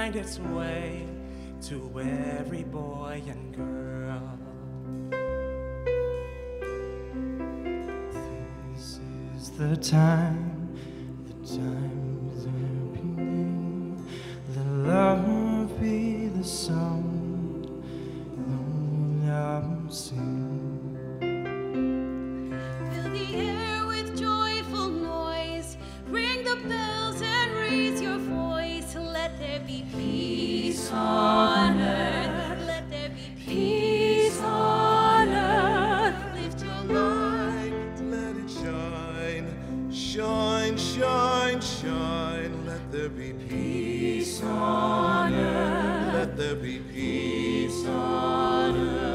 find its way to every boy and girl. This is the time they're beginning. Let love be the song, the love sing. Fill the air with joyful noise, ring the bells and raise your voice. Let there be peace on earth, let there be peace on earth. Lift your light, let it shine, shine, shine, shine. Let there be peace on earth, let there be peace on earth.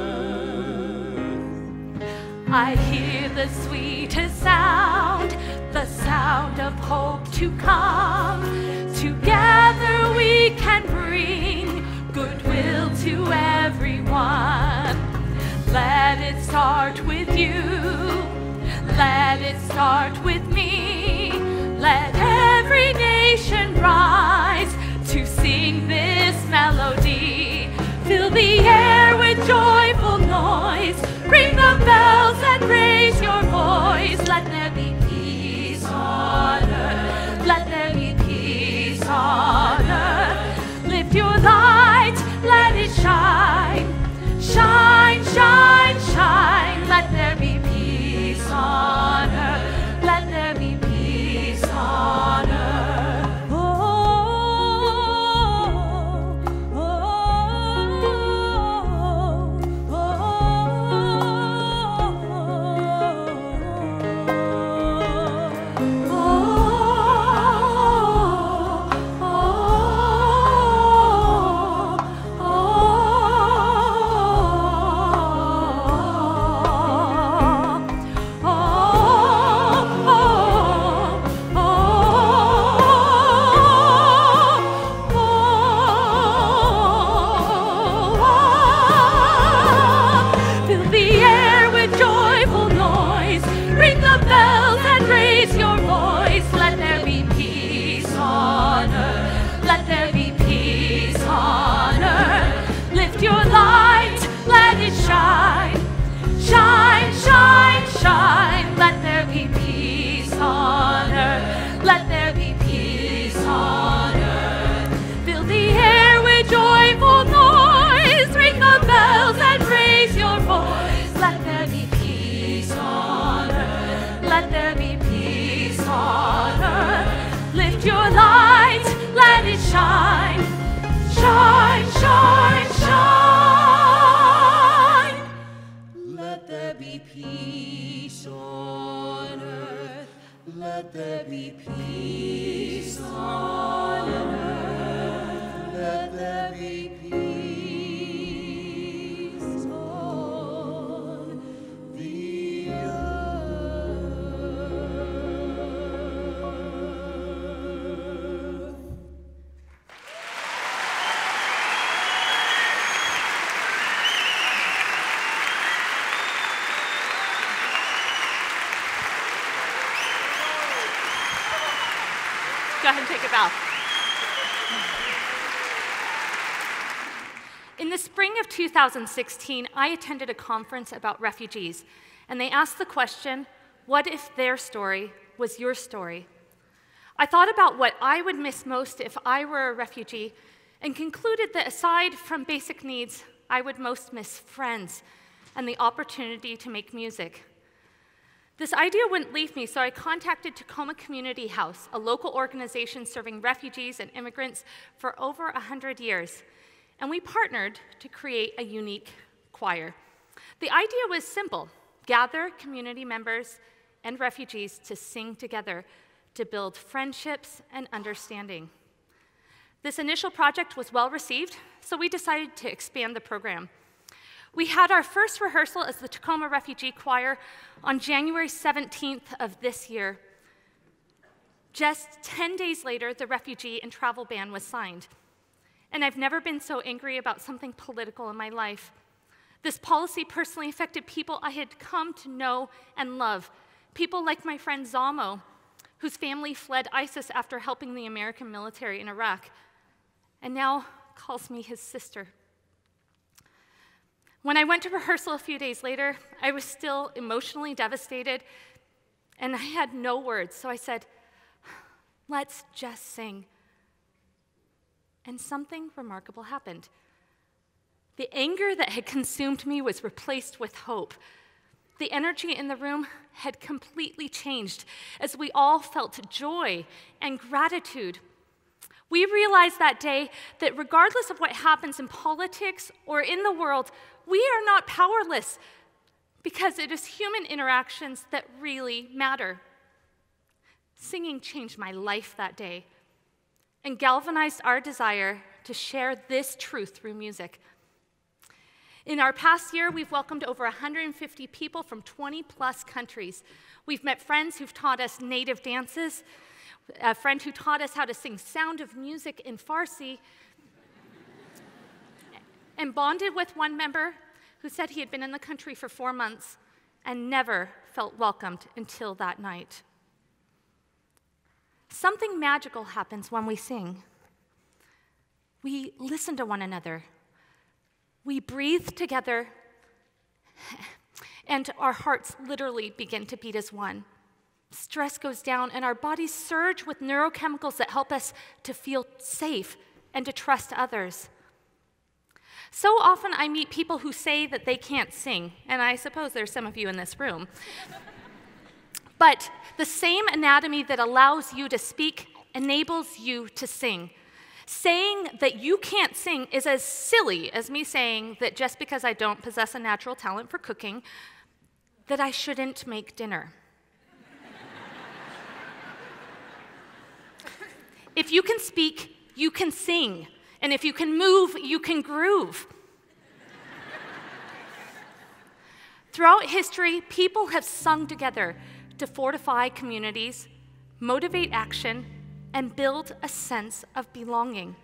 I hear the sweetest sound, the sound of hope to come. Together we can bring goodwill to everyone. Let it start with you, let it start with me. Let every nation rise to sing this melody. Fill the air with joyful noise, ring the bells and raise your voice. Let there be peace on earth, let there be peace on earth. Lift your light, let it shine, shine, shine, shine. Let there be peace on earth, let there be peace on earth. Shine, shine, shine, shine. Let there be peace on earth, let there be peace on earth. Fill the air with joyful noise, ring the bells and raise your voice. Let there be peace on earth, let there be peace on earth. Lift your light, let it shine, shine, shine, shine. Let there be peace on earth, let there be peace on earth, let there be peace on the earth. Go ahead and take a bow. In the spring of 2016, I attended a conference about refugees, and they asked the question, what if their story was your story? I thought about what I would miss most if I were a refugee, and concluded that aside from basic needs, I would most miss friends and the opportunity to make music. This idea wouldn't leave me, so I contacted Tacoma Community House, a local organization serving refugees and immigrants for over 100 years, and we partnered to create a unique choir. The idea was simple: gather community members and refugees to sing together to build friendships and understanding. This initial project was well received, so we decided to expand the program. We had our first rehearsal as the Tacoma Refugee Choir on January 17th of this year. Just 10 days later, the refugee and travel ban was signed. And I've never been so angry about something political in my life. This policy personally affected people I had come to know and love, people like my friend Zamo, whose family fled ISIS after helping the American military in Iraq. and now calls me his sister. When I went to rehearsal a few days later, I was still emotionally devastated, and I had no words, so I said, "Let's just sing." And something remarkable happened. The anger that had consumed me was replaced with hope. The energy in the room had completely changed as we all felt joy and gratitude. We realized that day that regardless of what happens in politics or in the world, we are not powerless because it is human interactions that really matter. Singing changed my life that day and galvanized our desire to share this truth through music. In our past year, we've welcomed over 150 people from 20-plus countries. We've met friends who've taught us native dances, a friend who taught us how to sing Sound of Music in Farsi, and bonded with one member who said he had been in the country for 4 months and never felt welcomed until that night. Something magical happens when we sing. We listen to one another. We breathe together, and our hearts literally begin to beat as one. Stress goes down, and our bodies surge with neurochemicals that help us to feel safe and to trust others. So often I meet people who say that they can't sing, and I suppose there's some of you in this room. But the same anatomy that allows you to speak enables you to sing. Saying that you can't sing is as silly as me saying that just because I don't possess a natural talent for cooking, that I shouldn't make dinner. If you can speak, you can sing. And if you can move, you can groove. Throughout history, people have sung together to fortify communities, motivate action, and build a sense of belonging.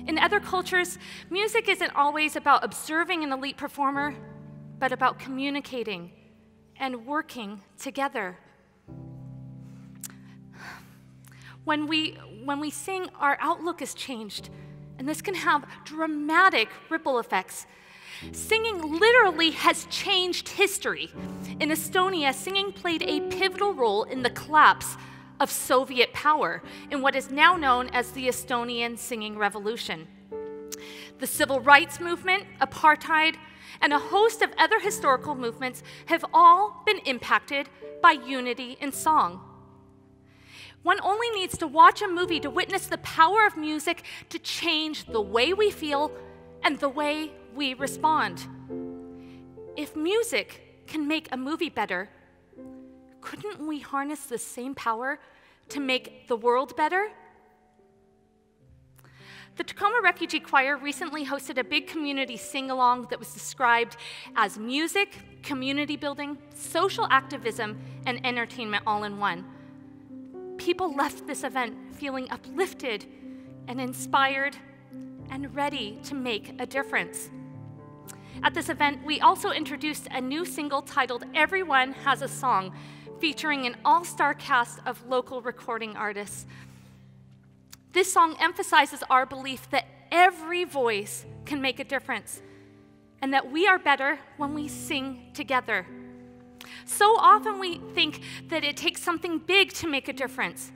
In other cultures, music isn't always about observing an elite performer, but about communicating and working together. When we sing, our outlook is changed, and this can have dramatic ripple effects. Singing literally has changed history. In Estonia, singing played a pivotal role in the collapse of Soviet power in what is now known as the Estonian Singing Revolution. The civil rights movement, apartheid, and a host of other historical movements have all been impacted by unity in song. One only needs to watch a movie to witness the power of music to change the way we feel and the way we respond. If music can make a movie better, couldn't we harness the same power to make the world better? The Tacoma Refugee Choir recently hosted a big community sing-along that was described as music, community building, social activism, and entertainment all in one. People left this event feeling uplifted and inspired and ready to make a difference. At this event, we also introduced a new single titled "Everyone Has a Song," featuring an all-star cast of local recording artists. This song emphasizes our belief that every voice can make a difference and that we are better when we sing together. So often we think that it takes something big to make a difference.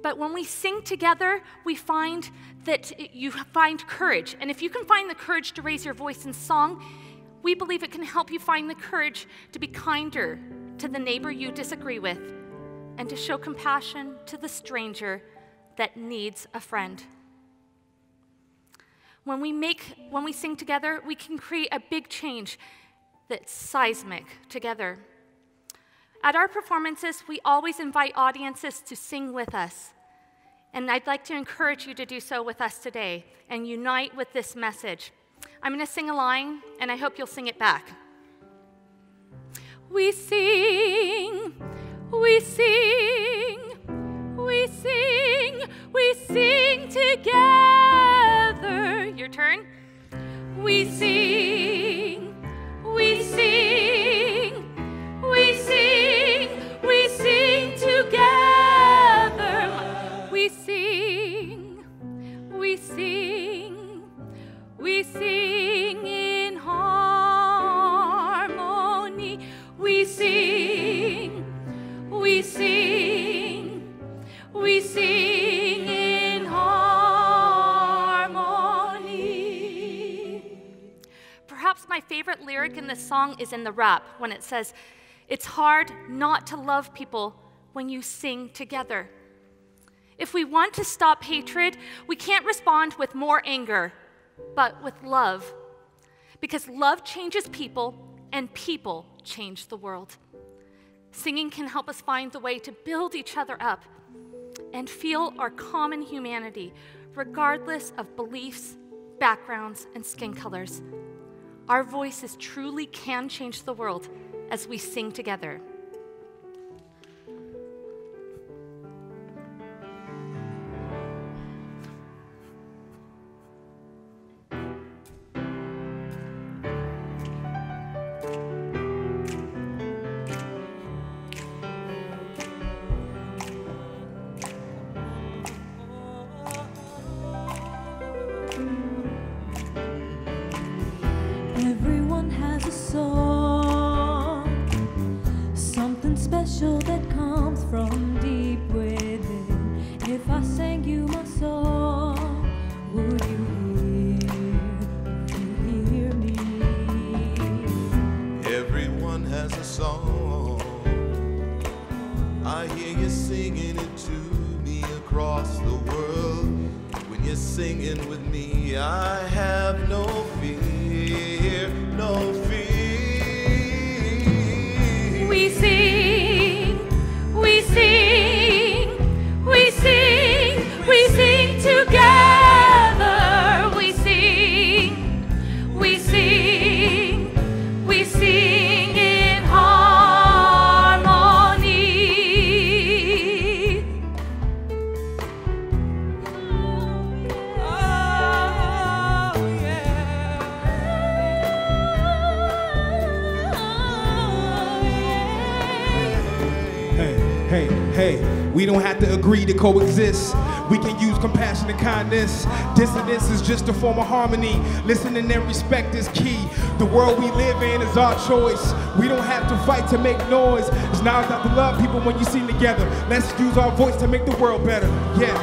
But when we sing together, we find that you find courage. And if you can find the courage to raise your voice in song, we believe it can help you find the courage to be kinder to the neighbor you disagree with and to show compassion to the stranger that needs a friend. When we sing together, we can create a big change that's seismic together. At our performances, we always invite audiences to sing with us. And I'd like to encourage you to do so with us today and unite with this message. I'm going to sing a line, and I hope you'll sing it back. We sing, we sing, we sing, we sing together. Your turn. We sing, we sing, we sing, we sing together. We sing, we sing. perhaps my favorite lyric in this song is in the rap when it says, "It's hard not to love people when you sing together." If we want to stop hatred, we can't respond with more anger, but with love. Because love changes people, and people change the world. Singing can help us find the way to build each other up and feel our common humanity, regardless of beliefs, backgrounds, and skin colors. Our voices truly can change the world as we sing together. Everyone has a song, something special that comes from deep within. If I sang you my song, would you hear me? Everyone has a song. I hear you singing it to me across the world. When you're singing with me, I have no fear, no fear. We sing, we sing, we sing, we sing together. We sing, we sing, we sing in harmony. Hey, we don't have to agree to coexist. We can use compassion and kindness. Dissonance is just a form of harmony. Listening and respect is key. The world we live in is our choice. We don't have to fight to make noise. It's now time to love people when you sing together. Let's use our voice to make the world better. Yeah.